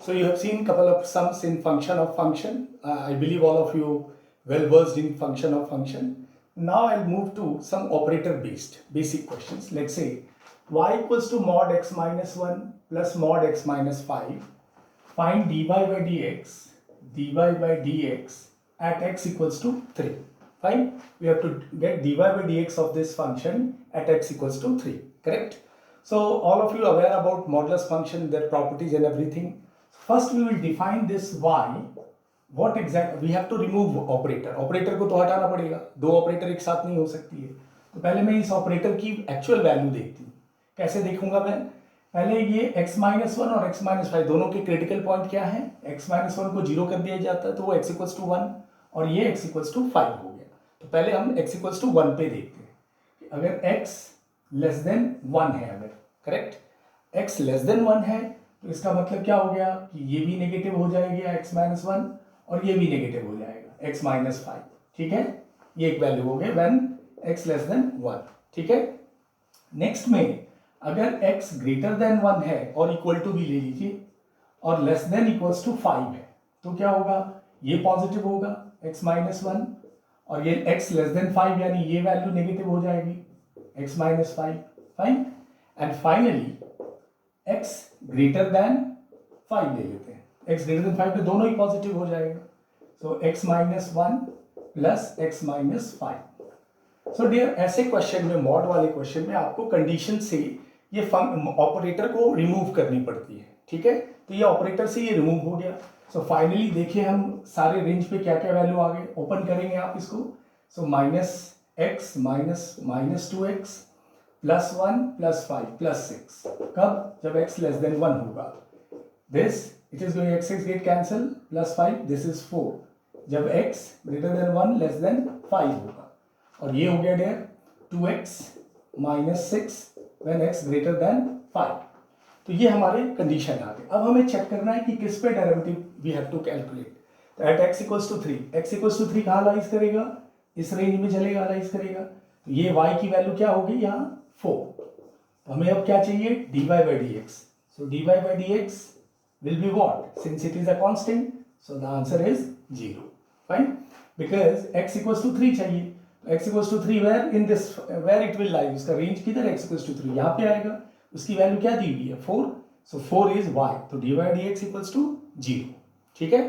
So you have seen couple of sums in function of function. I believe all of you well versed in function of function. Now I'll move to some operator based basic questions. Let's say y equals to mod x minus 1 plus mod x minus 5. Find dy by dx at x equals to 3. Fine. We have to get dy by dx of this function at x equals to 3. Correct? So all of you are aware about modulus function, their properties and everything. First we will define this y. What exactly we have to remove operator. Operator को तो हटाना पड़ेगा. दो operator एक साथ नहीं हो सकती है. तो पहले मैं इस ऑपरेटर की एक्चुअल वैल्यू देखती हूँ. कैसे देखूंगा मैं? पहले ये x-1 और x-5 दोनों के क्रिटिकल पॉइंट क्या है? x-1 को 0 कर दिया जाता है तो वो x = 1 और ये x = 5 हो गया. तो पहले हम x = 1 पे देखते हैं. अगर x < 1 है, अगर करेक्ट x < 1 है तो इसका मतलब क्या हो गया कि ये भी नेगेटिव हो जाएगा x-1 और ये भी नेगेटिव हो जाएगा x-5. ठीक है, ये एक वैल्यू हो गया व्हेन x < 1. ठीक है. नेक्स्ट में अगर x > 1 है और इक्वल टू भी ले लीजिए और < 5 है तो क्या होगा? ये पॉजिटिव होगा x-1 और ये x < 5 यानी ये वैल्यू नेगेटिव हो जाएगी x-5. Fine. And finally x > 5 ले लेते हैं. x > 5 पे दोनों ही पॉजिटिव हो जाएगा. So x-1 plus x-5. So dear, ऐसे क्वेश्चन में, मॉड वाले क्वेश्चन में आपको कंडीशन से ये ऑपरेटर को रिमूव करनी पड़ती है. ठीक है, तो ये ऑपरेटर से ये रिमूव हो गया. सो फाइनली देखिए हम सारे रेंज पे क्या क्या वैल्यू आ गए. ओपन करेंगे आप इसको. सो -x माइनस 2x +1 +5 +6. कब? जब x < 1 होगा. This it is going x get cancel +5 this is 4 जब x > 1 < 5 होगा. और ये हो गया डियर 2x - 6 when x > 5. तो ये हमारे कंडीशन आ गए. अब हमें चेक करना है कि किस पे derivative we have to calculate. तो एट x = 3. x = 3 कहाँ लाइज करेगा? इस रेंज में चलेगा, लाइज करेगा. तो ये y की वैल्यू क्या होगी यहाँ? 4. तो हमें अब क्या चाहिए? dy by dx. So dy by dx will be what? Since it is a constant, so the answer is 0. Fine. Because x = 3 चाहिए. x = 3 where it will lie? उसका रेंज किधर? x = 3 यहाँ पे आएगा. उसकी वैल्यू क्या दी हुई है? 4. So 4 is y. तो dy by dx = 0. ठीक है,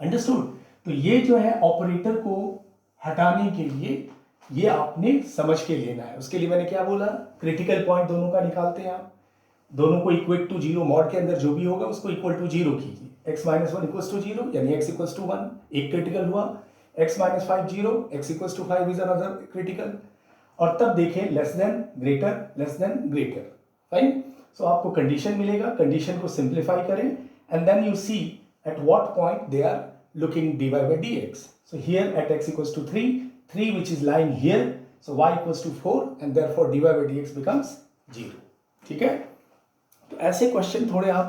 अंडरस्टूड. तो ये जो है ऑपरेटर को हटाने के लिए ये आपने समझ के लेना है. उसके लिए मैंने क्या बोला? क्रिटिकल पॉइंट दोनों का निकालते हैं आप. दोनों को इक्वल टू 0, मॉड के अंदर जो भी होगा उसको इक्वल टू 0 कीजिए. x-1 = 0 यानी x = 1 एक क्रिटिकल हुआ. x-5 0, x = 5 is another critical. और तब देखें less than greater. Fine. So आपको कंडीशन मिलेगा. कंडीशन को सिंप्लीफाई करें and then you see at what point they are looking dy by dx. So here at x = 3 which is lying here, so y = 4 and therefore dy by dx becomes 0. ठीक है. तो ऐसे question थोड़े आप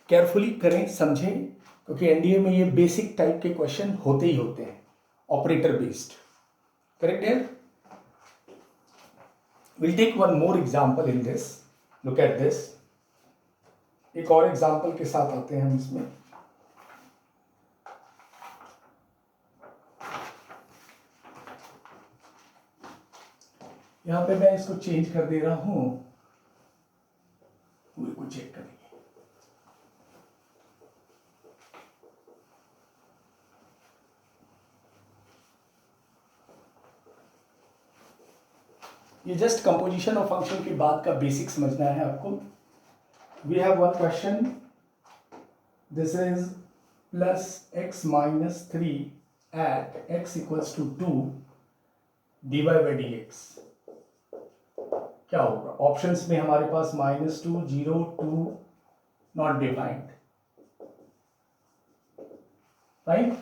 carefully करें, समझें, क्योंकि NDA में ये बेसिक टाइप के क्वेश्चन होते ही होते हैं, ऑपरेटर बेस्ड. करेक्ट है. Will take one more example in this. Look at this. एक और एग्जांपल के साथ आते हैं हम इसमें. यहां पे मैं इसको चेंज कर दे रहा हूं. पूरे को चेक करेंगे. ये जस्ट कंपोजिशन ऑफ फंक्शन की बात का बेसिक समझना है आपको. We have one question. This is +x - 3 at x = 2 dy by dx. क्या होगा? ऑप्शंस में हमारे पास -2 0 2 नॉट डिफाइंड. राइट.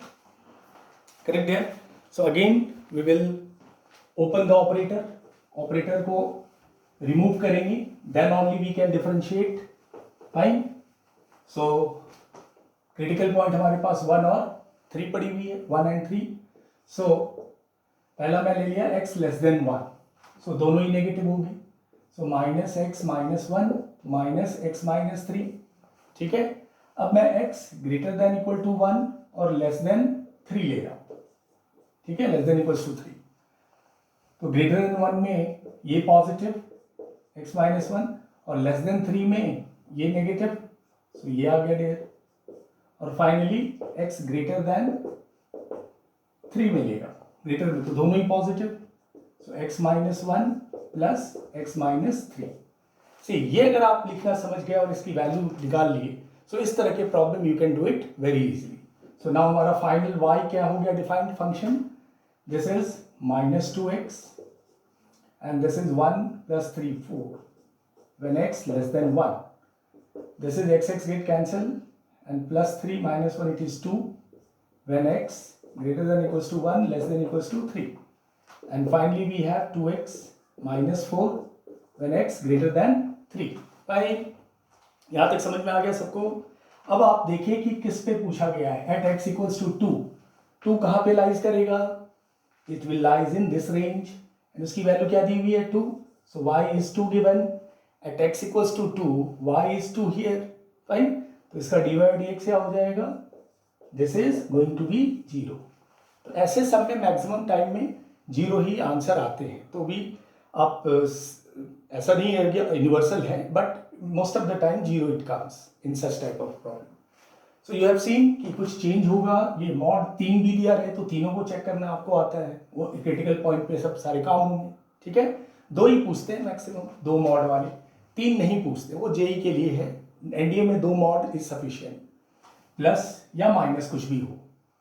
करेक्ट है. So again we will open the operator. Operator को रिमूव करेंगे, then only we can differentiate. Fine. So critical point हमारे पास 1 और 3 पड़ी हुई है, 1 and 3. सो पहला मैं ले लिया x < 1. सो दोनों ही नेगेटिव होंगे. सो -x - 1 - x - 3. ठीक है. अब मैं x greater than equal to 1 और लेस देन 3 ले रहा हूँ, ठीक है, लेस देन इक्वल टू 3। तो ग्रेटर देन 1 में ये पॉजिटिव x माइनस 1 और लेस देन 3 में ये नेगेटिव, तो ये आ गया डेयर। और फाइनली x ग्रेटर देन 3 मिलेगा, ग्रेटर में तो दोनों ही पॉजिटिव, सो x minus 1 plus x minus 3। से ये अगर आप लिखना समझ गए और इसकी वैल्यू निकाल लिए, सो इस तरह के problem you can do it very easily. So now हमारा फाइनल y क्या हो गया defined function, this is minus 2x and this is 1 plus 3 4 when x less than 1, this is x get cancelled and plus 3 minus 1 it is 2 when x greater than equals to 1 less than equals to 3, and finally we have 2x minus 4 when x greater than 3। भाई यहाँ तक समझ में आ गया सबको। अब आप देखिए कि किस पे पूछा गया है, at x equals to 2, 2 कहाँ पे लाइज करेगा, it will lies in this range, उसकी वैल्यू क्या दी हुई है 2, so y is 2 given, at x equals to 2 y is 2 here, fine. तो इसका dy by dx क्या हो जाएगा, this is going to be 0। तो ऐसे सब में मैक्सिमम टाइम में 0 ही आंसर आते हैं। तो भी आप ऐसा नहीं है कि यूनिवर्सल है, but most of the time 0 it comes in such type of problem. So you have seen कि कुछ चेंज होगा, ये मॉड 3 भी दिया रहे तो तीनों को चेक करना आपको आता है, वो क्रिटिकल पॉइंट पे सब सारे काम होंगे, ठीक है। 2 ही पूछते हैं मैक्सिमम, 2 मॉड वाले, 3 नहीं पूछते, वो जेई के लिए है। एनडीए में 2 मॉड इज सफिशिएंट, प्लस या माइनस कुछ भी हो,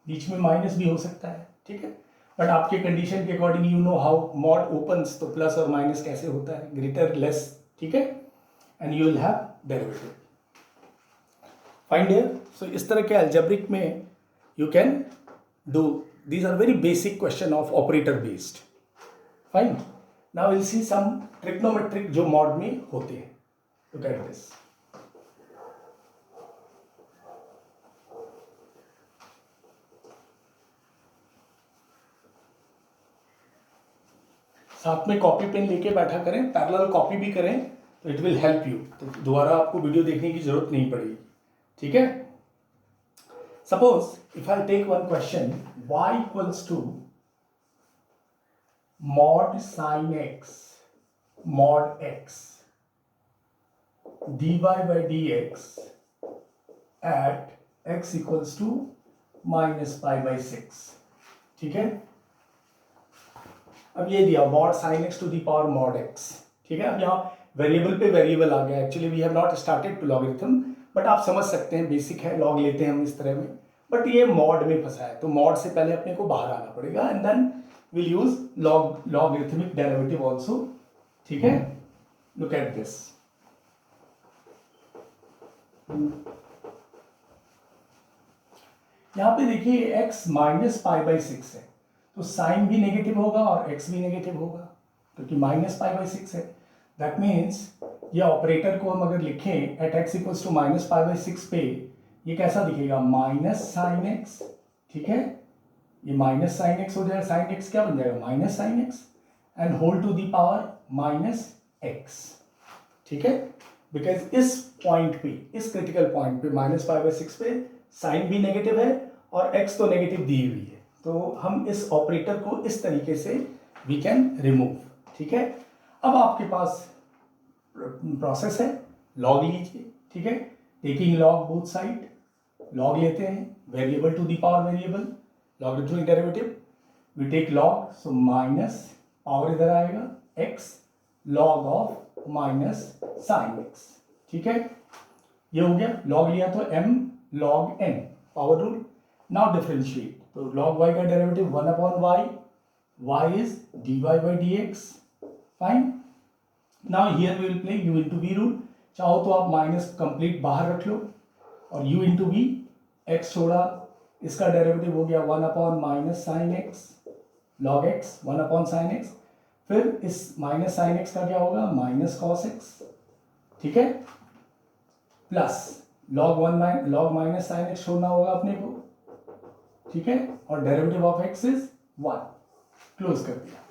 बीच में माइनस भी हो सकता है, ठीक है। बट आपके कंडीशन के according you know how mod opens, तो प्लस और माइनस कैसे होता है, ग्रेटर लेस, ठीक है, and you will have derivative, find here. So इस तरह के अलजेब्रिक में you can do, these are very basic question of operator based, fine। now we'll see some trigonometric जो मॉड में होते हैं, look at this। साथ में कॉपी पेन लेके बैठा करें, पैरेलल कॉपी भी करें, तो इट विल हेल्प यू, तो दोबारा आपको वीडियो देखने की जरूरत नहीं पड़ेगी, ठीक है। Suppose if I take one question, y equals to mod sin x mod x dy by dx at x equals to minus pi by 6, ठीक है। अब ये दिया mod sin x to the power mod x, ठीक है। अब यहाँ variable पे वेरिएबल आ गया, actually we have not started to logarithm, but आप समझ सकते हैं, बेसिक है, लॉग लेते हैं हम इस तरह में, बट ये मॉड में फंसा है, तो मॉड से पहले अपने को बाहर आना पड़ेगा, and then will use logarithmic derivative also, ठीक है। लुक एट दिस, यहाँ पे देखिए x माइनस पाई बाई 6 है, तो साइन भी नेगेटिव होगा और x भी नेगेटिव होगा, क्योंकि माइनस पाई बाई 6 है। दैट मीन्स ये ऑपरेटर को हम अगर लिखें at x equals to minus pi by 6 पे, ये कैसा दिखेगा, माइनस साइन एक्स, ठीक है। ये माइनस साइन एक्स हो जाएगा, साइन एक्स क्या बन जाएगा, minus sine x, and whole to the power minus x, ठीक है। बिकॉज इस पॉइंट पे, इस क्रिटिकल पॉइंट पे माइनस पाई बाई 6 पे साइन भी नेगेटिव है और एक्स तो नेगेटिव दी हुई है, तो हम इस ऑपरेटर को इस तरीके से वी कैन रिमूव, ठीक है। अब आपके पास प्रोसेस है, लॉग लीजिए, ठीक है, taking log both side, log लेते हैं, variable to the power variable, logarithmic derivative, we take log, so minus power इधर आएगा x, log of minus sine x, ठीक है। ये हो गया, लॉग लिया तो m log n, power rule. Now differentiate, तो log y का derivative 1 upon y is dy by dx, fine. Now here we will play u into v rule, चाहो तो आप माइनस कंप्लीट बाहर रख लो और u इंटू v, x छोड़ा, इसका डेरिवेटिव हो गया 1 upon minus sine x, log x 1 upon sine x, फिर इस माइनस साइन एक्स का क्या होगा, माइनस कॉस एक्स, ठीक है, plus log minus sine x छोड़ना होगा अपने को, ठीक है, और derivative of x is 1, close कर दिया,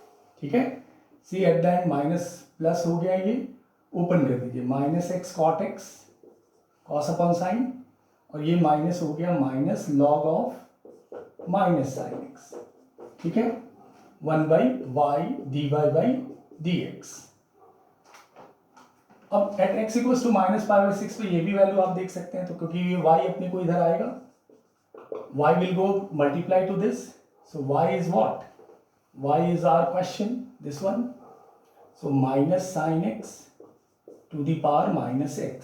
ठीक है। See at the end minus plus हो गया, ये ओपन कर दीजिए, minus x cot x, cos upon sine, और ये माइनस हो गया minus log of minus sine x, ठीक है, 1/y dy/dx। अब एट x इक्वल्स टू -π/6 पे ये भी वैल्यू आप देख सकते हैं, तो क्योंकि ये y अपने को इधर आएगा, y will go multiply to this, so y is what? Y is our question, this one, so minus sin x to the power minus x,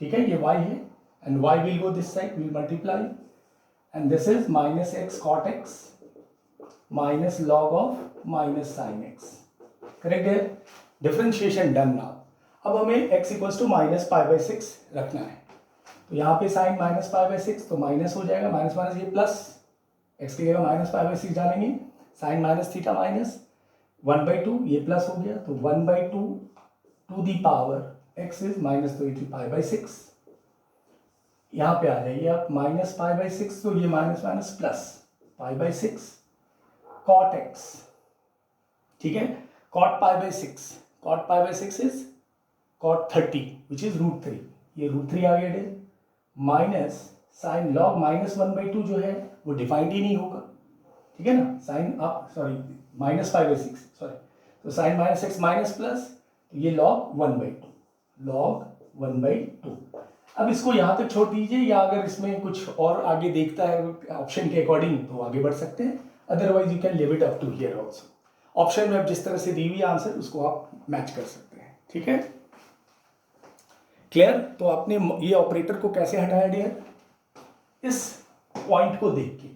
ठीक है, ये y है, and y will go this side, will multiply, and this is minus x cot x minus log of minus sin x, correct है? Differentiation done now. अब हमें x equals to -π/6 रखना है, तो यहाँ पे साइन -π/6 तो माइनस हो जाएगा, माइनस माइनस ये प्लस, x की जगह -π/6 डालेंगे, साइन माइनस थीटा माइनस 1/2, ये प्लस हो गया, तो 1/2 to the power x is minus, तो ये π/6 यहाँ पे आ जाइए आप, -π/6, तो ये minus minus plus π/6 cot x, ठीक है, cot π/6, cot π/6 is cot 30 which is √3, ये √3 आ गया, माइनस साइन लॉग -1/2 जो है वो डिफाइंड ही नहीं होगा, ठीक है ना, साइन आप सॉरी -π/6 सॉरी, तो साइन -x माइनस प्लस, तो ये लॉग 1/2। अब इसको यहाँ तक छोड़ दीजिए, या अगर इसमें कुछ और आगे देखता है ऑप्शन के अकॉर्डिंग तो आगे बढ़ सकते हैं, otherwise you can leave it up to here also. Option में अब जिस तरह से दी हुई आंसर उसको आप मैच कर सकते हैं, ठीक है, क्लियर? तो आपने ये ऑपरेटर को कैसे हटाया डियर? इस पॉइंट को देख के,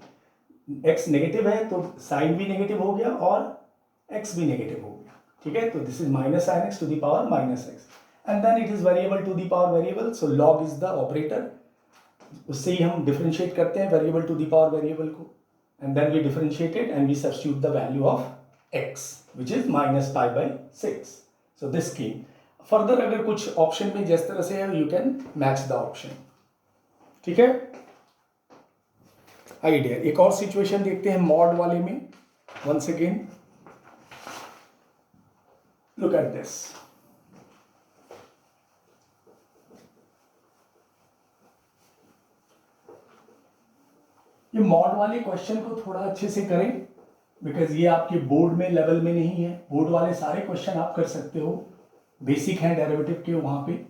x नेगेटिव है तो साइन भी नेगेटिव हो गया और x भी नेगेटिव हो गया, ठीक है, तो this is minus sine x to the power minus x, and then it is variable to the power variable, so log is the operator, उससे ही हम डिफरेंशिएट करते हैं variable to the power variable को, and then we differentiated and we substitute the value of x which is -π/6, so this came further. अगर कुछ option में जिस तरह से है you can match the option, ठीक है। आइए डियर एक और सिचुएशन देखते हैं मॉड वाले में, once again look at this, ये मॉड वाले क्वेश्चन को थोड़ा अच्छे से करें, बिकॉज ये आपके बोर्ड में लेवल में नहीं है, बोर्ड वाले सारे क्वेश्चन आप कर सकते हो, बेसिक है डेरिवेटिव के वहां पे।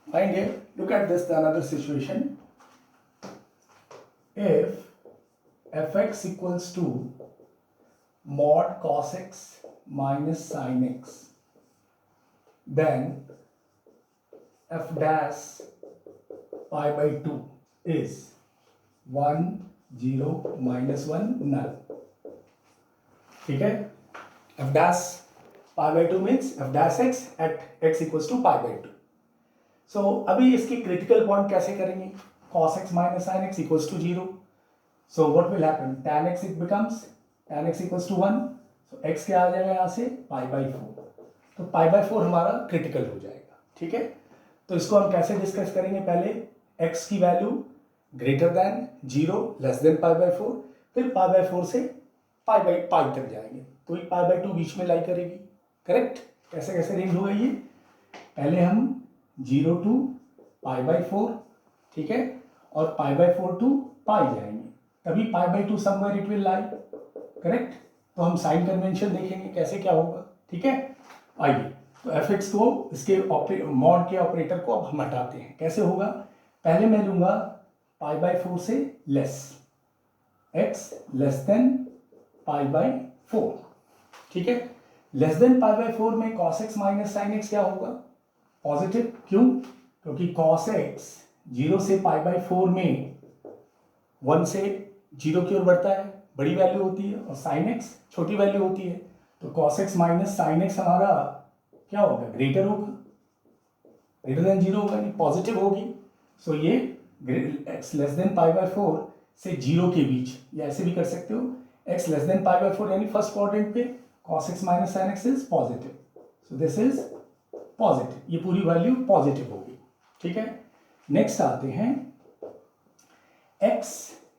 Fine here, look at this, the another situation. If fx equals to mod cos x minus sin x, then f dash π/2 is 1, 0, -1 null, ठीक है। f dash π/2 means f dash x at x equals to π/2। सो अभी इसकी critical point कैसे करेंगे? cos x minus sin x equals to 0, so what will happen? tan x it becomes tan x equals to 1, so x क्या आ जाएगा यहाँ से π/4, तो π/4 हमारा क्रिटिकल हो जाएगा, ठीक है। तो इसको हम कैसे डिस्कस करेंगे? पहले x की value greater than 0 less than π/4, फिर π/4 से π तक जाएंगे, तो ये π/2 बीच में लाई करेगी, करेक्ट। कैसे कैसे रेंज होगा ये? पहले हम 0 to π/4, ठीक है, और π/4 to π जाएंगे, तभी π/2 somewhere it will lie, correct. तो हम साइन कन्वेंशन देखेंगे कैसे क्या होगा, ठीक है। आइए तो fx को इसके मॉड के ऑपरेटर को अब हम हटाते हैं, कैसे होगा? पहले मैं लूंगा π/4 से लेस, x लेस देन π/4, ठीक है। लेस देन π/4 में cos x minus sine x क्या होगा? पॉजिटिव, क्यों? क्योंकि cos x 0 से π/4 में 1 से 0 की ओर बढ़ता है, बड़ी वैल्यू होती है, और sin x छोटी वैल्यू होती है, तो cos x minus sine x हमारा क्या होगा? ग्रेटर होगा, ग्रेटर देन 0 होगा, ये पॉजिटिव होगी। सो ये x लेस देन π/4 से 0 के बीच, या ऐसे भी कर सकते हो, x लेस देन π/4 यानी फर्स्ट क्वाड्रेंट पे cos x minus sine x is positive, so this is positive, ये पूरी वैल्यू पॉजिटिव होगी, ठीक है। नेक्स्ट आते हैं x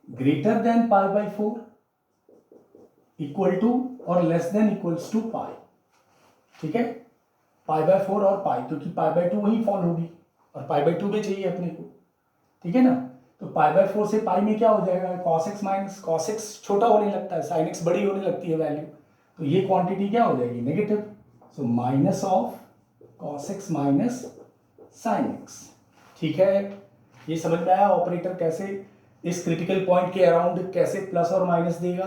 greater than pi by 4 equal to और less than equals to pi. ठीक है, पाई बाय 4 और पाई, क्योंकि पाई बाय 2 वहीं फॉल होगी और पाई बाय 2 भी चाहिए अपने को। ठीक है ना, तो पाई बाय 4 से पाई में क्या हो जाएगा, cos x minus cos x छोटा होने लगता है, sin x बड़ी होने लगती है वैल्यू, तो ये क्वांटिटी क्या हो जाएगी, negative. So minus of cos x minus sin x। ठीक है, ये समझ में आया ऑपरेटर कैसे इस क्रिटिकल पॉइंट के अराउंड कैसे प्लस और माइनस देगा।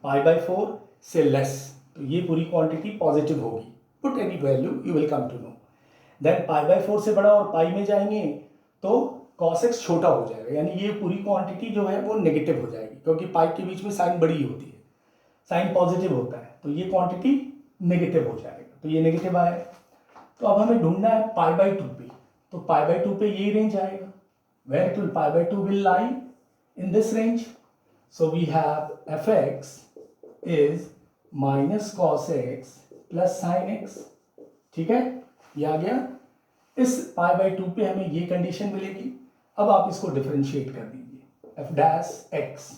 पाई बाय 4 से लेस, तो ये पूरी क्वांटिटी पॉजिटिव होगी। Put any value you will come to know. Then pi by 4 से बड़ा और पाई में जाएंगे तो cos x छोटा हो जाएगा, यानी ये पूरी क्वांटिटी जो है वो नेगेटिव हो जाएगी, क्योंकि पाई के बीच में साइन बड़ी होती है, साइन पॉजिटिव होता है, तो ये क्वांटिटी नेगेटिव हो जाएगा, तो ये नेगेटिव आया। तो अब हमें ढूंढना है पाई बाय 2 पे, तो पाई बाय 2 पे ये रेंज आएगा, where it will pi by 2 will lie in this range. So we have fx is minus cos x plus sin x। ठीक है, ये आ गया। इस पाई बाय 2 पे हमें ये कंडीशन मिलेगी। अब आप इसको डिफरेंशिएट कर दीजिए, f dash x,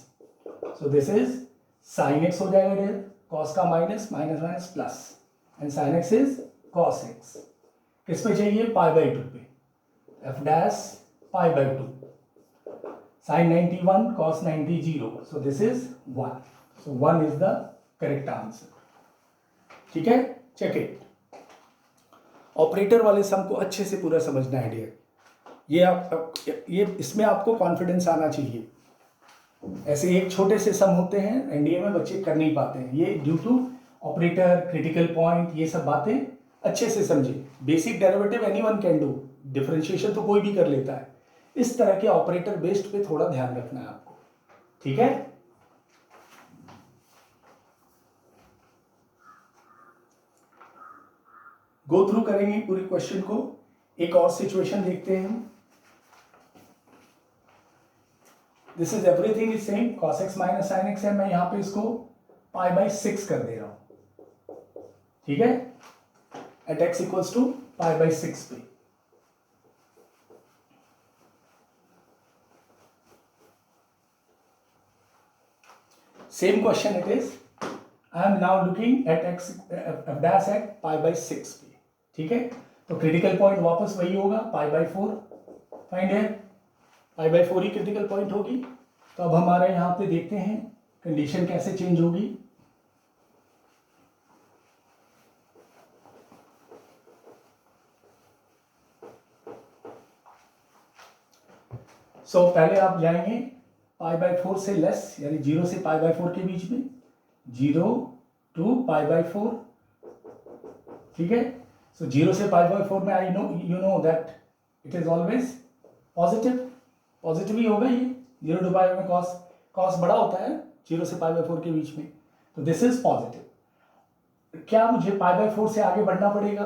so this is sin x हो जाएगा डेयर, cos का minus minus minus plus, and sin x is cos x। किस पे चाहिए, पाई बाय 2 पे, f dash pi by 2, sin 90 1 cos 90 0, so this is 1, so 1 is the correct answer। ठीक है, check it. Operator वाले सम को अच्छे से पूरा समझना है डियर, ये इसमें आपको कॉन्फिडेंस आना चाहिए। ऐसे एक छोटे से सम होते हैं एनडीए में बच्चे कर नहीं पाते हैं, ये due to operator, critical point, ये सब बातें अच्छे से समझे। Basic derivative anyone can do, differentiation तो कोई भी कर लेता है, इस तरह के ऑपरेटर बेस्ड पे थोड़ा ध्यान रखना है आपको। ठीक है, गो थ्रू करेंगे पूरे क्वेश्चन को। एक और सिचुएशन देखते हैं हम। This is everything is same, cos x minus sin x है, मैं यहां पे इसको पाई बाय 6 कर दे रहा हूं। ठीक है, at x equals to pi by 6 पे। Same question it is, I am now looking at x f dash at pi by 6 पे। ठीक है, तो क्रिटिकल पॉइंट वापस वही होगा, पाई बाय 4 फाइंड है, पाई बाय 4 ही क्रिटिकल पॉइंट होगी। तो अब हमारे यहाँ पे देखते हैं कंडीशन कैसे चेंज होगी। सो पहले आप जाएंगे पाई बाय 4 से लेस, यानी 0 से पाई बाय 4 के बीच में, 0 टू पाई बाय 4। ठीक है, सो 0 से पाई बाय 4 में I know you know that it is always positive, positive ही होगा ये। 0 टू पाई में कॉस बड़ा होता है 0 से पाई बाय 4 के बीच में, तो दिस इज पॉजिटिव। क्या मुझे पाई बाय 4 से आगे बढ़ना पड़ेगा,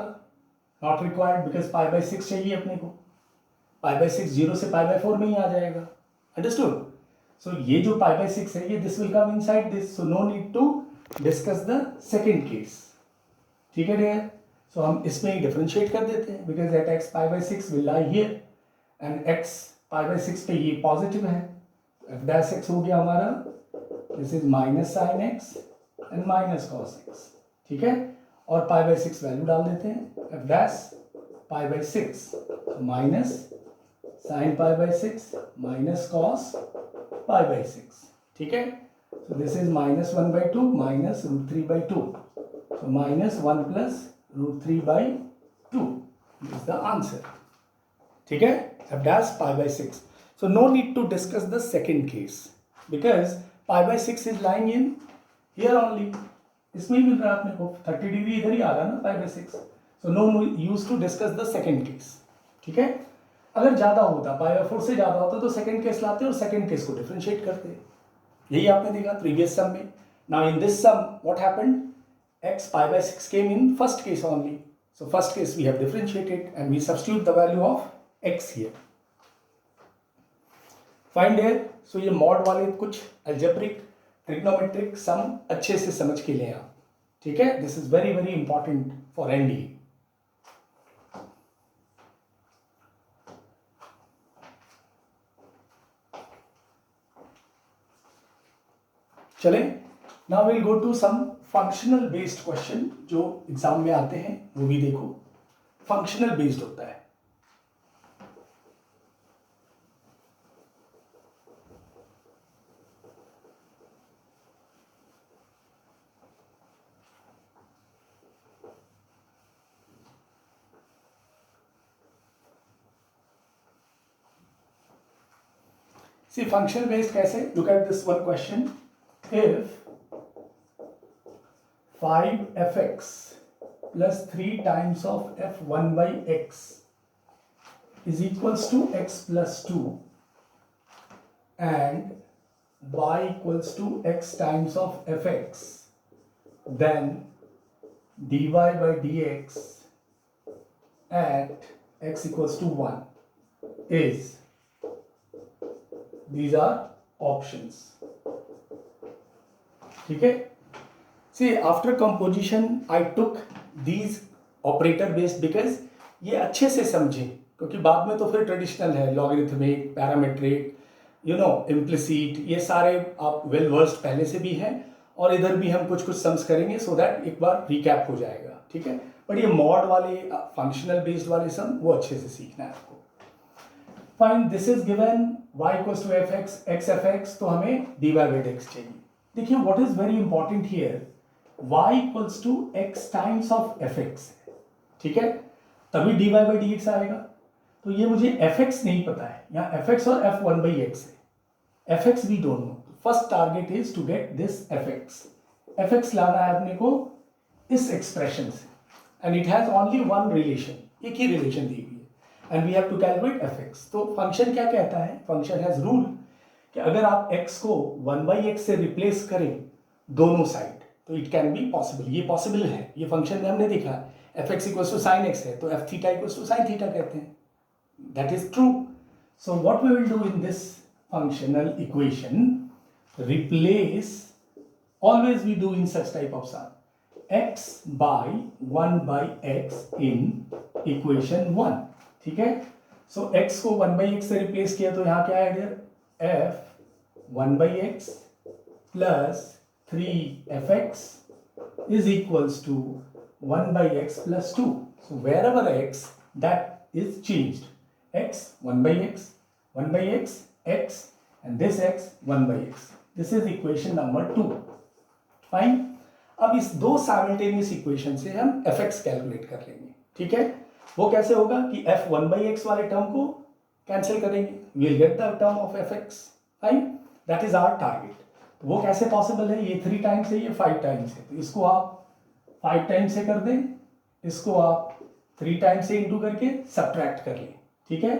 not required, because pi by 6 चाहिए अपने को। पाई बाय 6 0 से पाई बाय 4 में ही आ जाएगा, अंडरस्टूड। सो ये जो पाई बाय 6 है, ये this will come inside this, so no need to discuss the second case. ठीक है डियर, सो हम इसमें डिफरेंशिएट कर देते हैं, because at x pi by 6 will lie here, and x pi by 6 पे ये पॉजिटिव है, f डैश x हो गया हमारा, this is minus sine x and minus cos x। ठीक है, और पाई बाय 6 वैल्यू डाल देते हैं, f dash pi by 6 minus sine pi by 6 minus cos pi by 6। ठीक है, so this is minus 1 by 2 minus root 3 by 2, so minus 1 plus root 3 by 2 is the answer। ठीक है, f dash pi by 6, so no need to discuss the second case because pi by 6 is lying in here only, इसमें ही मिल रहा है अपने को, 30 degree इधर ही आ रहा है ना pi by 6, so no use to discuss the second case। ठीक है, अगर ज्यादा होता pi by 4 से ज्यादा होता तो सेकंड केस लाते और सेकंड केस को डिफरेंशिएट करते, यही आपने देखा प्रीवियस सम में। Now in this sum what happened, x pi by 6 came in first case only, so first case we have differentiated and we substitute the value of x here, find here। so ये mod वाले कुछ algebraic trigonometric सम अच्छे से समझ के लें आप। ठीक है, this is very very important for NDA. चले, now will go to some functional based question जो एग्जाम में आते हैं, वो भी देखो। फंक्शनल बेस्ड होता है। See function based कैसे? Look at this one question. If 5fx plus 3 times of f1 by x is equals to x plus 2 and y equals to x times of fx, then dy by dx at x equals to 1 is, these are options. ठीक है? See, after composition I took these operator based because ये अच्छे से समझें, क्योंकि बाद में तो फिर ट्रेडिशनल है, लॉगरिथमिक, पैरामेट्रिक, इम्प्लिसिट, ये सारे आप वेल वर्स्ड पहले से भी हैं, और इधर भी हम कुछ सम्स करेंगे सो दैट एक बार रिकैप हो जाएगा, ठीक है। बट ये मॉड वाले फंक्शनल बेस्ड वाले सम वो अच्छे से सीखना है आपको। Fine, this is given y equals to f x, x f x, तो हमें dy बाई dx चाहिए। देखिए what is very important here, y equals to x times of f x, ठीक है, तभी dy बाई dx आएगा। तो ये मुझे fx नहीं पता है, यहाँ fx और f1 बाई x है, fx we don't know. First target is to get this fx लाना है अपने को इस एक्सप्रेशन से, and it has only one relation, एक ही रिलेशन दी हुई है, and we have to calculate fx। तो फंक्शन क्या कहता है, फंक्शन हैज रूल कि अगर आप x को 1 बाई x से रिप्लेस करें दोनों साइड, तो इट कैन बी पॉसिबल, ये पॉसिबल है, ये फंक्शन में हमने देखा है। fx equals to sine x है, तो f theta equals to sine theta कहते हैं, that is true. So what we will do in this functional equation, replace, always we do in such type of sum, x by 1 by x in equation 1, ठीक है। सो x को 1 by x से replace किया तो यहाँ क्या है dear, f 1 by x plus 3fx is equals to 1 by x plus 2. So wherever x, that is changed, x 1 by x, 1 by x, x, and this x 1 by x. This is equation number 2. Fine, अब इस दो simultaneous equation से हम fx calculate कर लेंगे, ठीक है। वो कैसे होगा कि f1 by x वाले टर्म को कैंसिल करेंगे, we will get the term of fx, fine, that is our target. तो वो कैसे पॉसिबल है, ये 3 टाइम्स है, ये 5 टाइम्स है, तो इसको आप 5 टाइम्स से कर दें, इसको आप 3 टाइम्स से इंटू करके सब्ट्रैक्ट कर लें, ठीक है,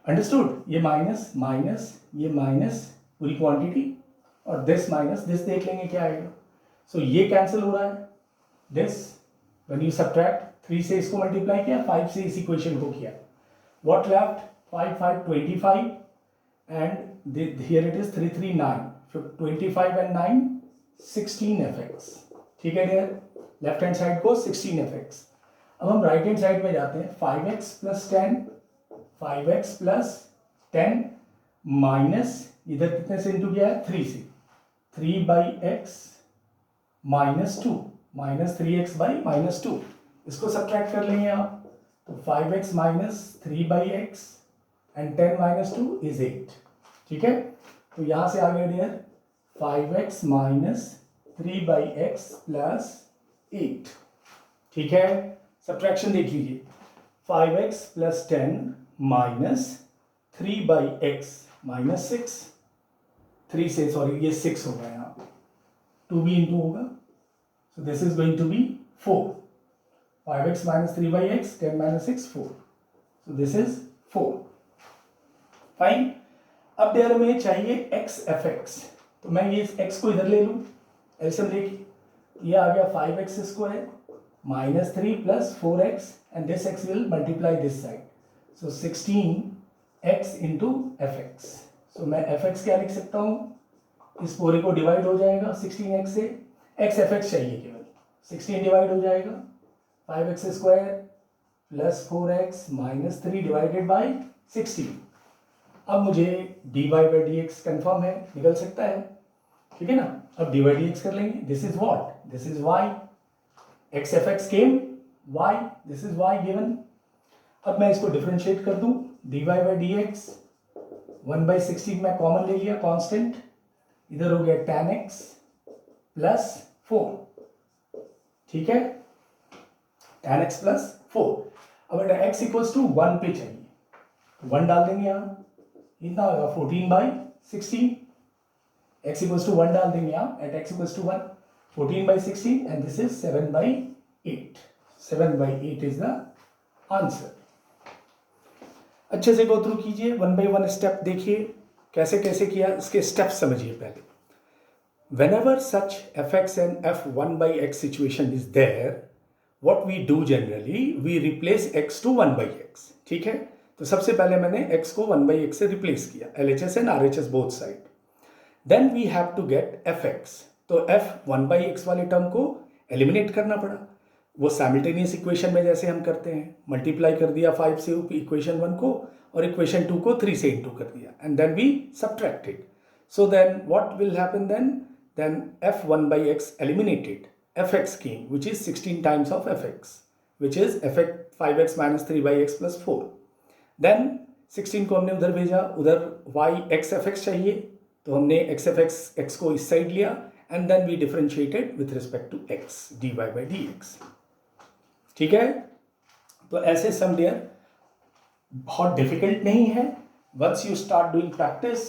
अंडरस्टूड। ये माइनस माइनस, ये माइनस पूरी क्वांटिटी, और दिस माइनस दिस देख लेंगे क्या आएगा। सो ये कैंसिल हो रहा है, दिस व्हेन यू सब्ट्रैक्ट, 3 से इसको मल्टीप्लाई किया, 5 से इस इक्वेशन को किया, what left, 5 5 25 and here it is 3 3 9, 25 and 9 16fx, ठीक है डियर, लेफ्ट हैंड साइड को 16fx। अब हम राइट हैंड साइड में जाते हैं, 5x plus 10, 5x plus 10 minus, इधर कितने से इंटू किया है, 3 से, 3 by x minus 2, minus 3x by minus 2, इसको सब्ट्रैक्ट कर लेंगे आप, तो 5x minus 3 by x and 10 minus 2 is 8, ठीक है। तो यहां से आ गया dear 5x minus 3 by x plus 8, ठीक है। सब्ट्रैक्शन देख लीजिए, 5x plus 10 minus 3 by x minus 6, 3 से सॉरी ये 6 होगा, यहाँ 2 भी इंटू होगा, so this is going to be 4, 5x minus 3 by x, 10 minus 6 4, so this is 4, fine. अब डियर हमें चाहिए x एफ एक्स, तो मैं ये x को इधर ले लूँ, एलसीएम देखिए, ये आ गया 5x square minus 3 plus 4x and this x will multiply this side, so 16x into F x. तो मैं fx क्या लिख सकता हूँ, इस पूरे को डिवाइड हो जाएगा 16x से, x fx चाहिए केवल, 16 डिवाइड हो जाएगा 5x square plus 4x minus 3 divided by 16। अब मुझे dy बाई dx कन्फर्म है, निकल सकता है, ठीक है ना। अब dy dx कर लेंगे, this is what, this is y, x F x came y, this is y given. अब मैं इसको डिफरेंशिएट कर दूं, dy बाई डी एक्स 1/16 मैं कॉमन ले लिया कांस्टेंट, इधर हो गया tan x प्लस 4, ठीक है, tan x प्लस 4। अब बेटा x इक्वल्स टू 1 पे चाहिए, 1 डाल देंगे यहाँ, इतना होगा 14/16, x इक्वल्स टू 1 डाल देंगे यहाँ, at x equals to 1, 14/16 and this is 7/8, 7/8 is the answer. अच्छे से गो थ्रू कीजिए, 1 by 1 स्टेप देखिए कैसे कैसे किया, इसके स्टेप समझिए पहले। Whenever such fx and f1 by x situation is there, what we do generally, we replace x to 1 by x, ठीक है। तो सबसे पहले मैंने x को 1 by x से रिप्लेस किया, LHS and RHS both side. Then we have to get fx, तो f 1 by x वाले टर्म को एलिमिनेट करना पड़ा, वो साइमल्टेनियस इक्वेशन में जैसे हम करते हैं, मल्टीप्लाई कर दिया 5 से इक्वेशन 1 को और इक्वेशन 2 को 3 से इंटू कर दिया, and then we subtracted. So then what will happen then f1 by x eliminated, fx came which is 16 times of fx, which is fx 5x minus 3 by x plus 4। then 16 को हमने उधर भेजा, उधर y x fx चाहिए तो हमने x fx x को इस साइड लिया, and then we differentiated with respect to x dy by dx, ठीक है। तो ऐसे सम डियर बहुत डिफिकल्ट नहीं है, once you start doing practice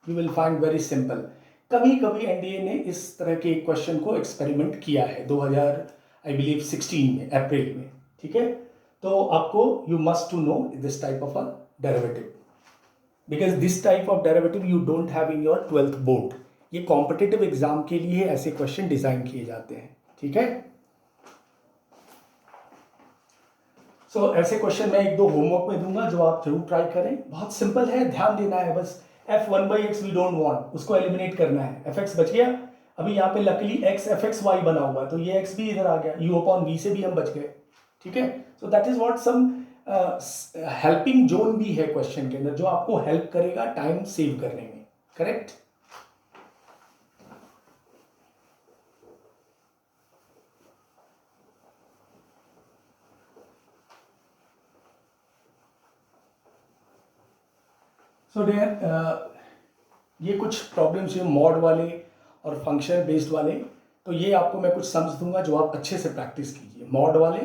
you will find very simple. कभी कभी एनडीए ने इस तरह के क्वेश्चन को एक्सपेरिमेंट किया है 2016 में अप्रैल में, ठीक है। तो आपको you must to know this type of a derivative, because this type of derivative you don't have in your 12th board. ये कॉम्पिटिटिव एग्जाम के लिए ऐसे क्वेश्चन डिजाइन किए जाते हैं, ठीक है। सो ऐसे क्वेश्चन मैं 1-2 होमवर्क में दूंगा जो आप जरूर ट्राई करें, बहुत सिंपल है, ध्यान देना है बस। f1 by x we don't want, उसको एलिमिनेट करना है, fx बच गया। अभी यहाँ पे लकीली x fx y बना हुआ है तो ये x भी इधर आ गया, u अपॉन v से भी हम बच गए, ठीक है। So that is what some helping zone भी है क्वेश्चन के अंदर जो आपको हेल्प करेगा टाइम सेव करने में, करेक्ट। सो डियर ये कुछ प्रॉब्लम्स हैं मॉड वाले और फंक्शन बेस्ड वाले, तो ये आपको मैं कुछ समझ दूंगा जो आप अच्छे से प्रैक्टिस कीजिए मॉड वाले।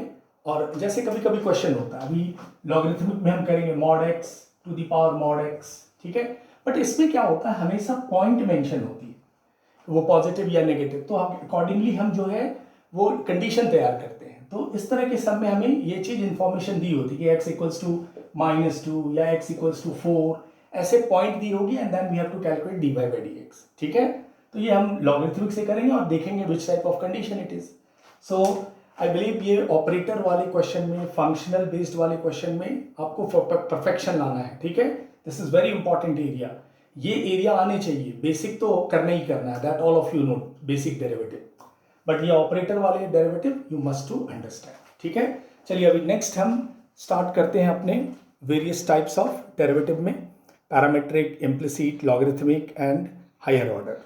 और जैसे कभी कभी क्वेश्चन होता है, अभी लॉगरिथमिक में हम करेंगे mod x to the power mod x, ठीक है। बट इसमें क्या होता है, हमेशा पॉइंट मेंशन होती है, वो पॉजिटिव या नेगेटिव, तो अकॉर्डिंगली हम जो है वो कंडीशन तैयार करते हैं। तो इस तरह के सब में हमें ये चीज़ इन्फॉर्मेशन दी होती है कि x इक्वल्स टू -2 या x इक्वल्स टू 4, ऐसे पॉइंट दी होगी, and then we have to calculate dy by dx, ठीक है। तो ये हम लॉगरिथमिक से करेंगे और देखेंगे which type of condition it is. So I believe ये ऑपरेटर वाले क्वेश्चन में, फंक्शनल बेस्ड वाले क्वेश्चन में आपको परफेक्शन लाना है, ठीक है। This is very important area, ये एरिया आने चाहिए। बेसिक तो करना ही करना है, that all of you know basic derivative, but ये ऑपरेटर वाले derivative you must to understand, ठीक है। चलिए अभी नेक्स्ट हम स्टार्ट करते हैं अपने वेरियस टाइप्स ऑफ डेरिवेटिव में, parametric, implicit, logarithmic and higher order.